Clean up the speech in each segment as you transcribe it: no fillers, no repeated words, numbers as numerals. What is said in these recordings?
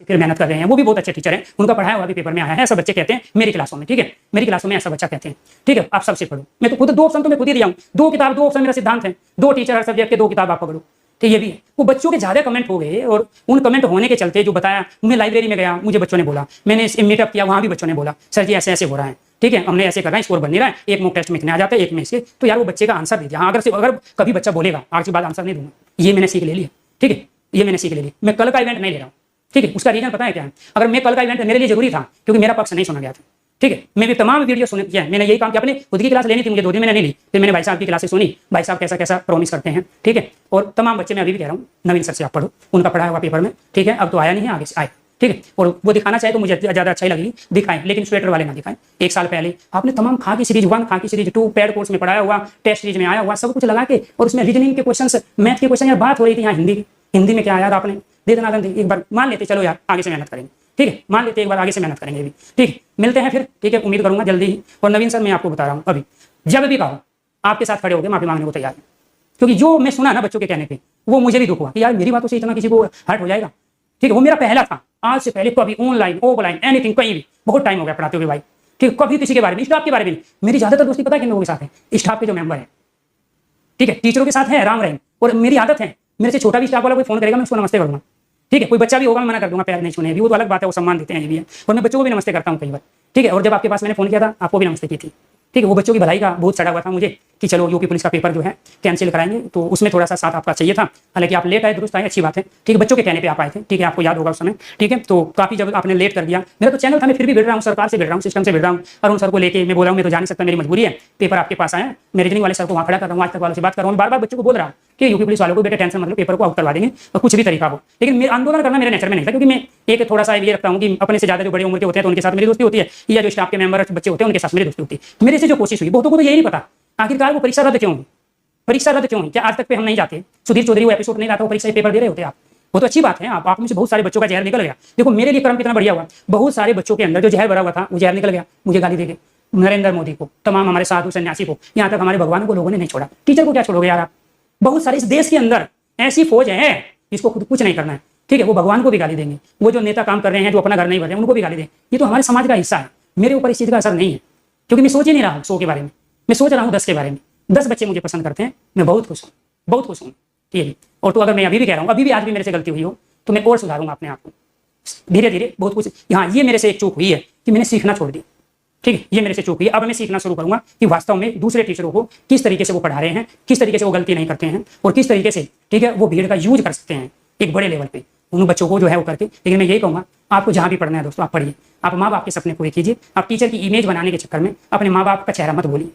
फिर मेहनत कर रहे हैं, वो भी बहुत अच्छे टीचर हैं, उनका पढ़ाया हुआ भी पेपर में आया है, सब बच्चे कहते हैं मेरी क्लासों में, ठीक है, मेरी क्लासों में ऐसा बच्चा कहते हैं, ठीक है, आप सबसे पढ़ो। मैं तो खुद 2 ऑप्शन तो मैं खुद ही दिया हूँ, 2 किताब 2 ऑप्शन मेरा सिद्धांत है, 2 टीचर हर सब्जेक्ट के 2 किताब आप पढ़ो, ठीक ये भी है। वो बच्चों के ज्यादा कमेंट हो गए और उन कमेंट होने के चलते जो बताया, मैं लाइब्रेरी में गया, मुझे बच्चों ने बोला, मैंने मीटअप किया, वहाँ भी बच्चों ने बोला सर जी ऐसे ऐसे हो रहा है, ठीक है, हमने ऐसे कर रहा है, स्कोर बन नहीं रहा है, एक मॉक टेस्ट में इतने आ जाते हैं, एक में इसके, तो यार वो बच्चे का आंसर दे दिया। हाँ, अगर कभी बच्चा बोलेगा आज के बाद आंसर नहीं दूंगा, ये मैंने सीख ले लिया, ठीक है, ये मैंने सीख ले लिया। मैं कल का इवेंट नहीं ले रहा हूँ, ठीक है, उसका रीजन पता है क्या है? अगर मैं कल का इवेंट मेरे लिए जरूरी था क्योंकि मेरा पक्ष नहीं सुना गया था, ठीक है, मैं भी तमाम वीडियो सुन किया है, मैंने यही काम किया। अपने खुद की क्लास लेनी थी मुझे, 2 दिन मैंने नहीं ली, फिर मैंने भाई साहब की क्लासेस सुनी, भाई साहब कैसा कैसा प्रॉमिस करते हैं, ठीक है, और तमाम बच्चे मैं अभी भी कह रहा हूँ नवीन सर से आप पढ़ो, उनका पढ़ाया हुआ पेपर में, ठीक है, अब तो आया नहीं है, आगे से आए, ठीक है, और वो दिखाना चाहे तो मुझे ज़्यादा अच्छा ही लगेगी, दिखाएं, लेकिन स्वेटर वाले ना दिखाएं। 1 साल पहले आपने तमाम खा की सीरीज 1, खा की सीरीज 2, पैड कोर्स में पढ़ाया हुआ, टेस्ट सीरीज में आया हुआ, सब कुछ लगा के, और उसमें रीजनिंग के क्वेश्चन, मैथ के क्वेश्चन, यार बात हो रही थी यहाँ हिंदी में क्या यार आपने दे देना, एक बार मान लेते, चलो यार आगे से मेहनत करेंगे, ठीक है, मान लेते एक बार आगे से मेहनत करेंगे भी, ठीक है, मिलते हैं फिर, ठीक है, उम्मीद करूंगा जल्दी ही। और नवीन सर मैं आपको बता रहा हूँ, अभी जब भी कहो आपके साथ खड़े होकर माफी मांगने को तैयार है, क्योंकि जो मैं सुना ना बच्चों के कहने पे, वो मुझे भी दुख हुआ कि यार मेरी बातों से इतना किसी को हर्ट हो जाएगा, ठीक है, वो मेरा पहला था, आज से पहले कभी ऑनलाइन ऑफलाइन एनीथिंग कहीं भी, बहुत टाइम हो गया पढ़ाते हुए भाई, ठीक, कभी किसी के बारे में, स्टाफ के बारे में, मेरी ज्यादातर दोस्ती पता है किन लोगों के साथ है, स्टाफ के जो मेंबर है, ठीक है, टीचरों के साथ है राम रहीम, और मेरी आदत है, मेरे से छोटा भी स्टाफ वाला कोई फोन करेगा मैं उसको नमस्ते करूंगा, ठीक है, कोई बच्चा भी होगा मैं मना कर दूंगा, प्यार नहीं सुने भी, वो तो अलग बात है, वो सम्मान देते हैं ये भी है, और मैं बच्चों को भी नमस्ते करता हूँ कई बार, ठीक है, और जब आपके पास मैंने फोन किया था आपको भी नमस्ते की थी, ठीक है, वो बच्चों की भलाई का बहुत सड़ा हुआ था मुझे कि चलो यूपी पुलिस का पेपर जो है कैंसिल कराएंगे, तो उसमें थोड़ा सा साथ आपका चाहिए था, हालांकि आप लेट आए, दुरुस्त आए, अच्छी बात है, ठीक है, बच्चों के कहने पे आप आए थे, ठीक है, आपको याद होगा उस समय, ठीक है, तो काफी जब आपने लेट कर दिया, मेरा तो चैनल था, मैं फिर भी भिड़ रहा हूँ, सरकार से भिड़ रहा हूँ, सिस्टम से भिड़ रहा हूँ, अरुण सर को लेके मैं बोल रहा हूँ मैं तो जा नहीं सकता, मेरी मजबूरी है, पेपर आपके पास आया, मैं रीजनिंग वाले सर को वहाँ खड़ा कर रहा हूँ, आज तक वालों से बात कर रहा हूँ, बार बार बच्चों को बोल रहा हूँ कि यूपी पुलिस वालों को बेटे टेंशन मतलब पेपर को आउट करवा देंगे और कुछ भी तरीका हो, लेकिन मेरा आंदोलन करना मेरे नेचर में नहीं था, क्योंकि मैं एक थोड़ा सा ये रखता हूँ कि अपने से ज्यादा जो बड़े उम्र के होते हैं तो उनके साथ मेरी दोस्ती होती है, या जो स्टाफ के मेंबर बच्चे होते हैं उनके साथ मेरी दोस्ती होती है। मेरे से जो कोशिश हुई, बहुतों को तो यही नहीं पता आखिरकार वो परीक्षा रद्द क्यों हुई, परीक्षा रद्द क्यों हुई, क्या आज तक पे हम नहीं जाते, सुधीर चौधरी वो एपिसोड नहीं लाता, वो परीक्षा पेपर दे रहे होते आप, वो तो अच्छी बात है, आप में से बहुत सारे बच्चों का जहर निकल गया, देखो मेरे लिए कर्म कितना बढ़िया हुआ, बहुत सारे बच्चों के अंदर जो जहर भरा हुआ था वो जहर निकल गया, मुझे गाली देके नरेंद्र मोदी को, तमाम हमारे साधु सन्यासी को, यहाँ तक हमारे भगवान को लोगों ने नहीं छोड़ा, टीचर को क्या छोड़ोगे यार आप, बहुत सारे इस देश के अंदर ऐसी फौज है जिसको खुद कुछ नहीं करना है, ठीक है, वो भगवान को भी गाली देंगे, वो जो नेता काम कर रहे हैं जो अपना घर नहीं भर रहे हैं उनको भी गाली दें, ये तो हमारे समाज का हिस्सा है, मेरे ऊपर इस चीज का असर नहीं है, क्योंकि मैं सोच ही नहीं रहा हूँ 100 के बारे में, मैं सोच रहा हूँ 10 के बारे में, 10 बच्चे मुझे पसंद करते हैं, मैं बहुत खुश हूँ, बहुत खुश हूँ, ठीक है, और तो अगर मैं अभी भी कह रहा हूँ, अभी भी आज भी मेरे से गलती हुई हो तो मैं और सुधारूंगा अपने आप को धीरे धीरे, बहुत कुछ, हाँ ये मेरे से एक चूक हुई है कि मैंने सीखना छोड़ दी, ठीक है, ये मेरे से चूक हुई, अब मैं सीखना शुरू करूंगा कि वास्तव में दूसरे टीचरों को किस तरीके से वो पढ़ा रहे हैं, किस तरीके से वो गलती नहीं करते हैं, और किस तरीके से, ठीक है, वो भीड़ का यूज कर सकते हैं एक बड़े लेवल पे उन बच्चों को जो है वो करके। लेकिन मैं यही कहूँगा आपको जहाँ भी पढ़ना है दोस्तों आप पढ़िए, आप माँ बाप के सपने पूरे कीजिए, आप टीचर की इमेज बनाने के चक्कर में अपने माँ बाप का चेहरा मत बोलिए,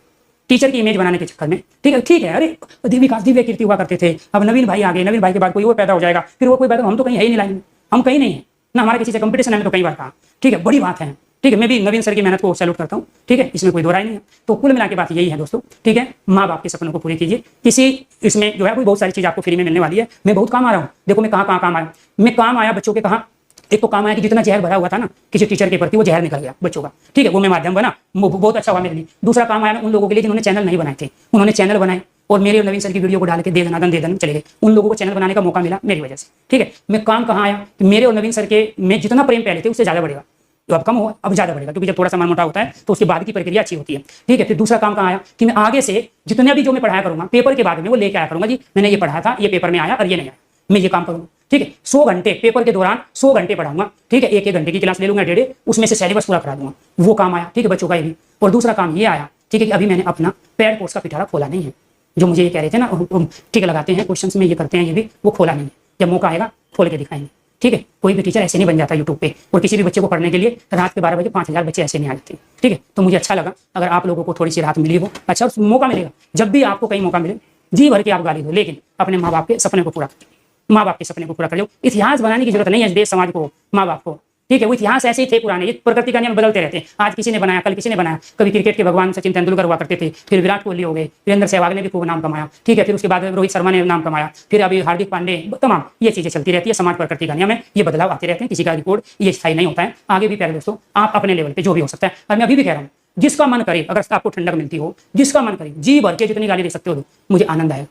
टीचर की इमेज बनाने के चक्कर में, ठीक है, अरे दिव्य कीर्ति हुआ करते थे, अब नवीन भाई आ गए, नवीन भाई के बाद कोई और पैदा हो जाएगा, फिर वो कोई पैदा, हम तो कहीं है ही नहीं लाइन में, हम कहीं नहीं है ना, हमारा किसी से कंपटीशन है, तो कई बार कहा, ठीक है, बड़ी बात है, ठीक है, मैं भी नवीन सर की मेहनत को सैल्यूट करता हूँ, ठीक है, इसमें कोई दो राय नहीं है। तो कुल मिला के बात यही है दोस्तों, ठीक है, माँ बाप के सपनों को पूरे कीजिए, किसी इसमें जो है कोई बहुत सारी चीज आपको फ्री में मिलने वाली है, मैं बहुत काम आ रहा हूँ, देखो मैं कहाँ काम आया, मैं काम आया बच्चों के कहाँ, एक तो काम आया कि जितना जहर भरा हुआ था ना किसी टीचर के प्रति वो जहर निकल गया बच्चों का, ठीक है, वो मैं माध्यम बना, बहुत अच्छा हुआ मेरे लिए। दूसरा काम आया उन लोगों के लिए जिन्होंने चैनल नहीं बनाए थे, उन्होंने चैनल बनाए और मेरे और नवीन सर की वीडियो को डाल के दे दन चले गए, उन लोगों को चैनल बनाने का मौका मिला मेरी वजह से, ठीक है। मैं काम कहाँ आया कि मेरे और नवीन सर के में जितना प्रेम पहले थे उससे ज्यादा बढ़ेगा, तो अब कम हो अब ज्यादा बढ़ेगा, क्योंकि जब थोड़ा सा मन मोटा होता है तो उसके बाद की प्रक्रिया अच्छी होती है, ठीक है। फिर दूसरा काम कहाँ आया कि मैं आगे से जितने भी जो मैं पढ़ाया करूंगा पेपर के बाद में वो लेके आया करूंगा, जी मैंने ये पढ़ाया था, ये पेपर में आया और ये नहीं आया, मैं ये काम करूंगा, ठीक है। 100 घंटे पेपर के दौरान 100 घंटे पढ़ाऊंगा, ठीक है, 1-1 घंटे की क्लास ले लूंगा, 1.5 उसमें से सिलेबस पूरा करा दूंगा, वो काम आया, ठीक है, बच्चों का ये भी। और दूसरा काम ये आया, ठीक है, कि अभी मैंने अपना पैड कोर्स का पिटारा खोला नहीं है, जो मुझे ये कह रहे थे ना टिक लगाते हैं क्वेश्चंस में ये करते हैं, ये भी वो खोला नहीं है, जब मौका आएगा खोल के दिखाएंगे, ठीक है। कोई भी टीचर ऐसे नहीं बन जाता यूट्यूब पे, और किसी भी बच्चे को पढ़ने के लिए रात के 12 बजे 5000 बच्चे ऐसे नहीं आ जाते, ठीक है। तो मुझे अच्छा लगा अगर आप लोगों को थोड़ी सी राहत मिली हो, अच्छा मौका मिलेगा, जब भी आपको कहीं मौका मिले जी भर के आप गाली दो, लेकिन अपने माँ बाप के सपने को पूरा करो, माँ बाप के सपने को पूरा कर लो। इतिहास बनाने की जरूरत नहीं है देश समाज को, माँ बाप को, ठीक है, वो इतिहास ऐसे ही थे पुराने, ये प्रकृति का नियम बदलते रहते हैं, आज किसी ने बनाया कल किसी ने बनाया, कभी क्रिकेट के भगवान सचिन तेंदुलकर हुआ करते थे, फिर विराट कोहली हो गए, वीरेंद्र सहवाग ने भी खूब नाम कमाया, ठीक है, फिर उसके बाद रोहित शर्मा ने नाम कमाया, फिर अभी हार्दिक पांडे, तमाम ये चीजें चलती रहती है, समाज प्रकृति का नियम है, ये बदलाव आते रहते हैं, किसी का रिकॉर्ड ये स्थायी नहीं होता है। आगे भी प्यारे दोस्तों आप अपने लेवल पे जो भी हो सकता है, और मैं अभी भी कह रहा हूँ जिसका मन करे, अगर आपको ठंडक मिलती हो, जिसका मन करे जी भर के जितनी गाली दे सकते हो, मुझे आनंद आए,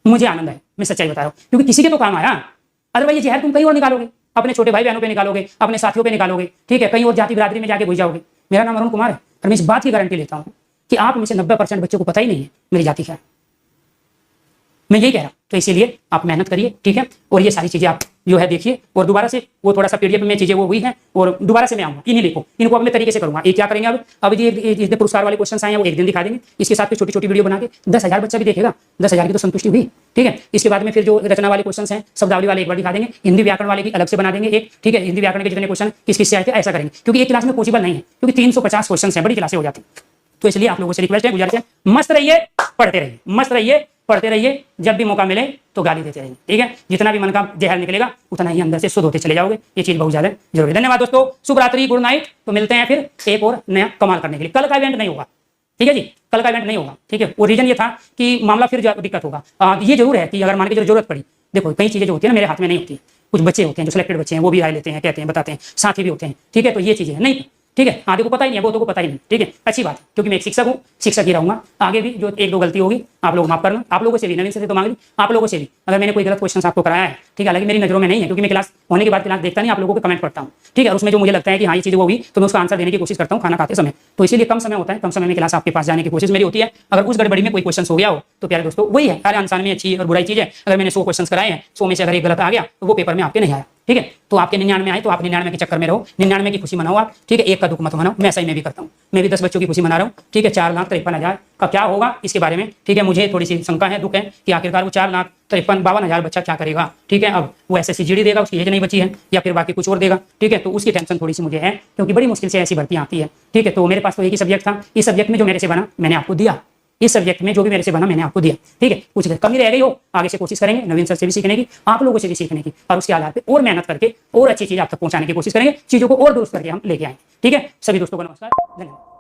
मुझे आनंद आए, मैं सच्चाई बता रहा हूँ, क्योंकि किसी के तो काम आया, अदरवाइज ये जहर तुम कहीं और निकालोगे, अपने छोटे भाई बहनों पे निकालोगे, अपने साथियों पे निकालोगे, ठीक है, कहीं और जाति बिरादरी में जाके घुस जाओगे। मेरा नाम अरुण कुमार है और मैं इस बात की गारंटी लेता हूँ कि आप में से 90% बच्चों को पता ही नहीं है मेरी जाति क्या है। मैं यही कह रहा हूँ। तो इसीलिए आप मेहनत करिए, ठीक है, और ये सारी चीजें आप जो है देखिए, और दोबारा से वो थोड़ा सा पीडीएफ में चीजें वो हुई हैं और दोबारा से मैं आऊंगा, इन्हीं लिखो, इनको अब मैं तरीके से करूंगा। ये क्या करेंगे अब ये जितने पुरस्कार वाले क्वेश्चन आए हैं वो एक दिन दिखा देंगे, इसके साथ छोटी छोटी वीडियो बना के 10,000 बच्चा भी देखेगा, 10,000 की तो संतुष्टि हुई, ठीक है। इसके बाद में फिर जो रचना वाले क्वेश्चन हैं, शब्दावली वाले एक बार दिखा देंगे, हिंदी व्याकरण वाले की अलग से बना देंगे एक, ठीक है, हिंदी व्याकरण के जितने क्वेश्चन किस किस से आए थे ऐसा करेंगे, क्योंकि एक क्लास में पॉसिबल नहीं है, क्योंकि 350 क्वेश्चन है, बड़ी क्लासें हो जाती हैं। तो इसलिए आप लोगों से रिक्वेस्ट है, गुजारिश है, मस्त रहिए, पढ़ते रहिए, मस्त रहिए, पढ़ते रहिए, जब भी मौका मिले तो गाली देते रहिए, ठीक है। जितना भी मन का जहर निकलेगा उतना ही अंदर से शुद्ध होते चले जाओगे, ये चीज बहुत ज्यादा जरूरी है। धन्यवाद दोस्तों, शुभ रात्रि, गुड नाइट। तो मिलते हैं फिर एक और नया कमाल करने के लिए। कल का इवेंट नहीं होगा, ठीक है जी, कल का इवेंट नहीं होगा, ठीक है। वो रीजन ये था कि मामला फिर दिक्कत होगा। ये जरूर है कि अगर मान के जरूरत पड़ी, देखो कई चीजें जो होती है ना मेरे हाथ में नहीं होती, कुछ बच्चे होते हैं जो सिलेक्टेड बच्चे हैं वो भी राय लेते हैं, कहते हैं, बताते हैं, साथी भी होते हैं, ठीक है। तो ये चीजें नहीं, ठीक है, आगे को पता ही नहीं है, बहुतों को पता ही नहीं, ठीक है। अच्छी बात है, क्योंकि मैं एक शिक्षक हूँ, शिक्षक ही रहूंगा। आगे भी जो एक दो गलती होगी आप लोग माफ करना, आप लोगों से भी, नवीन से तो मांग ली, आप लोगों से भी, अगर मैंने कोई गलत क्वेश्चन आपको कराया है, ठीक है, हालांकि मेरी नजरों में नहीं है, क्योंकि मैं क्लास होने के बाद क्लास देखता नहीं, आप लोगों को कमेंट करता हूँ, ठीक है, और उसमें जो मुझे लगता है कि हाँ ये चीज़ वो हुई तो मैं उसका आंसर देने की कोशिश करता हूँ खाना खाते समय। तो इसीलिए कम समय होता है, कम समय में क्लास आपके पास जाने की कोशिश मेरी होती है। अगर उस गड़बड़ी में कोई क्वेश्चन हो गया हो तो प्यारे दोस्तों वही है, हर इंसान में अच्छी और बुराई चीज़ है। अगर मैंने 100 क्वेश्चन कराए हैं, 100 में से अगर एक गलत आ गया तो वो पेपर में आपके नहीं आया, ठीक है। तो आपके 99 आए तो आप 99 के चक्कर में रहो, 99 की खुशी मनाओ आप, ठीक है, एक का दुख मत मनाओ। मैं ऐसा ही मैं भी करता हूँ, मैं भी 10 बच्चों की खुशी मना रहा हूँ, ठीक है। 4,53,000 का क्या होगा इसके बारे में, ठीक है, मुझे थोड़ी सी शंका है, दुख है कि आखिरकार वो 4,53,52,000 बच्चा क्या करेगा, ठीक है। अब वो एसएससी जीडी देगा, उसकी एज नहीं बची है, या फिर बाकी कुछ और देगा, ठीक है। तो उसकी टेंशन थोड़ी सी मुझे है, क्योंकि बड़ी मुश्किल से ऐसी भर्ती आती है, ठीक है। तो मेरे पास तो एक ही सब्जेक्ट था, इस सब्जेक्ट में जो मेरे से बना मैंने आपको दिया, इस सब्जेक्ट में जो भी मेरे से बना मैंने आपको दिया, ठीक है। कुछ कमी रह गई हो आगे से कोशिश करेंगे, नवीन सर से भी सीखने की, आप लोगों से भी सीखने की, और उसके आधार पे और मेहनत करके और अच्छी चीज आप तक पहुंचाने की कोशिश करेंगे, चीजों को और दुरुस्त करके हम लेके आएंगे, ठीक है। सभी दोस्तों को नमस्कार, धन्यवाद।